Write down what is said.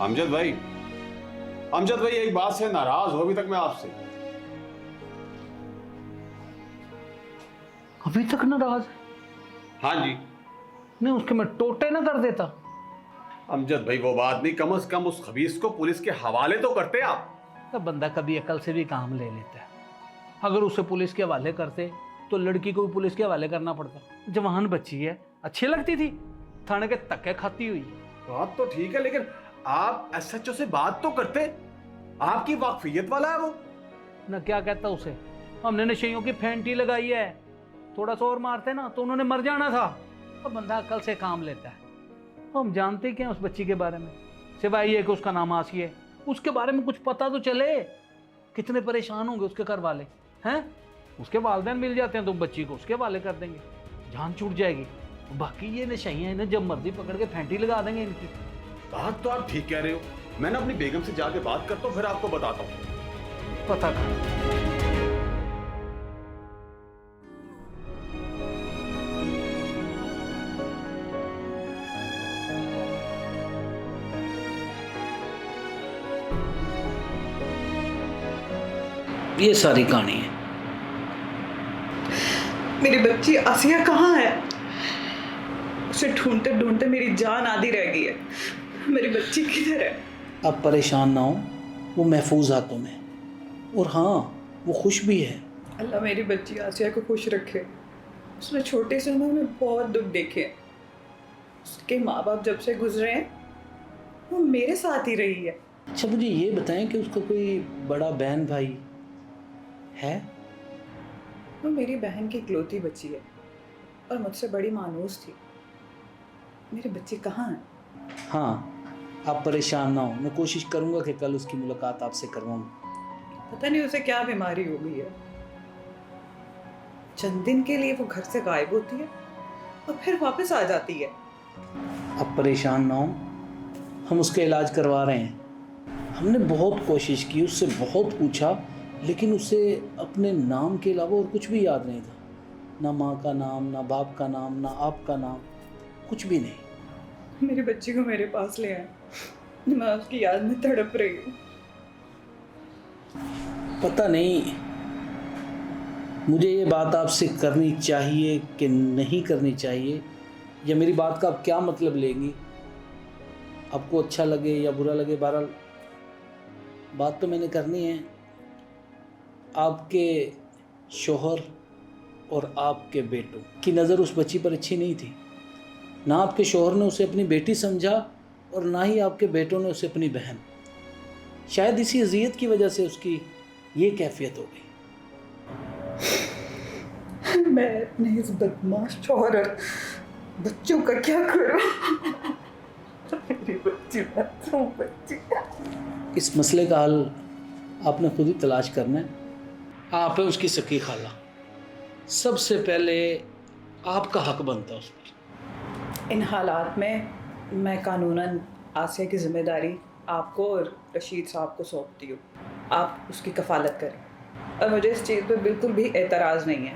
अमजद भाई, अमजद भाई एक बात से नाराज हो अभी तक मैं आपसे। अभी तक नाराज? हाँ जी। नहीं, उसके मैं टोटे ना कर देता। अमजद भाई वो बात नहीं, कम से कम उस खबीस को पुलिस के हवाले तो करते आप। तो बंदा कभी अकल से भी काम ले लेता है। अगर उसे पुलिस के हवाले करते तो लड़की को भी पुलिस के हवाले करना पड़ता। जवान बच्ची है, अच्छी लगती थी, थाने के धक्के खाती हुई। बात तो ठीक है, लेकिन आप एसएचओ से बात तो करते। आपकी वाकफियत वाला है वो। ना क्या कहता उसे, हमने नशेइयों की फेंटी लगाई है, थोड़ा सा और मारते ना तो उन्होंने मर जाना था। अब बंदा अकल से काम लेता है। हम जानते क्या उस बच्ची के बारे में, सिवाय ये कि उसका नाम आसी है। उसके बारे में कुछ पता तो चले। कितने परेशान होंगे उसके घर वाले हैं। उसके वालिदैन मिल जाते हैं तो बच्ची को उसके हवाले कर देंगे, जान छूट जाएगी। बाकी ये नशाइयाँ इन्हें जब मर्जी पकड़ के फेंटी लगा देंगे इनकी। बात तो आप ठीक कह रहे हो। मैं ना अपनी बेगम से जाके बात करता हूँ, फिर आपको बताता हूँ। पता कर। ये सारी कहानी है। मेरी बच्ची आसिया कहाँ है? उसे ढूंढते ढूंढते मेरी जान आधी रह गई है। मेरी बच्ची किधर है? आप परेशान ना हो, वो महफूज हाथों में। और हाँ, वो खुश भी है। अल्लाह मेरी बच्ची आसिया को खुश रखे। उसने छोटे से उम्र में बहुत दुख देखे हैं। उसके माँ बाप जब से गुजरे हैं वो मेरे साथ ही रही है। अच्छा, मुझे ये बताएं कि उसका कोई बड़ा बहन भाई है? वो मेरी बहन की इकलौती बच्ची है और मुझसे बड़ी मानूस थी। मेरी बच्ची कहाँ है? हाँ, आप परेशान ना हो, मैं कोशिश करूंगा कि कल उसकी मुलाकात आपसे करवाऊं। पता नहीं उसे क्या बीमारी हो गई है। चंद दिन के लिए वो घर से गायब होती है और फिर वापस आ जाती है। आप परेशान ना हो, हम उसका इलाज करवा रहे हैं। हमने बहुत कोशिश की, उससे बहुत पूछा, लेकिन उसे अपने नाम के अलावा और कुछ भी याद नहीं था। ना माँ का नाम, ना बाप का नाम, ना आपका नाम, कुछ भी नहीं। मेरी बच्ची को मेरे पास ले आए। मैं उसकी याद में तड़प रही हूँ। पता नहीं मुझे ये बात आपसे करनी चाहिए कि नहीं करनी चाहिए, या मेरी बात का आप क्या मतलब लेंगी। आपको अच्छा लगे या बुरा लगे, बहरहाल बात तो मैंने करनी है। आपके शोहर और आपके बेटों की नज़र उस बच्ची पर अच्छी नहीं थी। ना आपके शोहर ने उसे अपनी बेटी समझा और ना ही आपके बेटों ने उसे अपनी बहन। शायद इसी अज़ियत की वजह से उसकी ये कैफियत हो गई। मैं अपने इस बदमाश शौहर और बच्चों का क्या करूं? मेरी बच्ची मासूम बच्ची। इस मसले का हल आपने खुद ही तलाश करना है। आप है उसकी सकी खाला, सबसे पहले आपका हक बनता है उस पर। इन हालात में मैं कानूनन आसिया की जिम्मेदारी आपको और रशीद साहब को सौंपती हूँ। आप उसकी कफालत करें और मुझे इस चीज़ पर बिल्कुल भी एतराज़ नहीं है।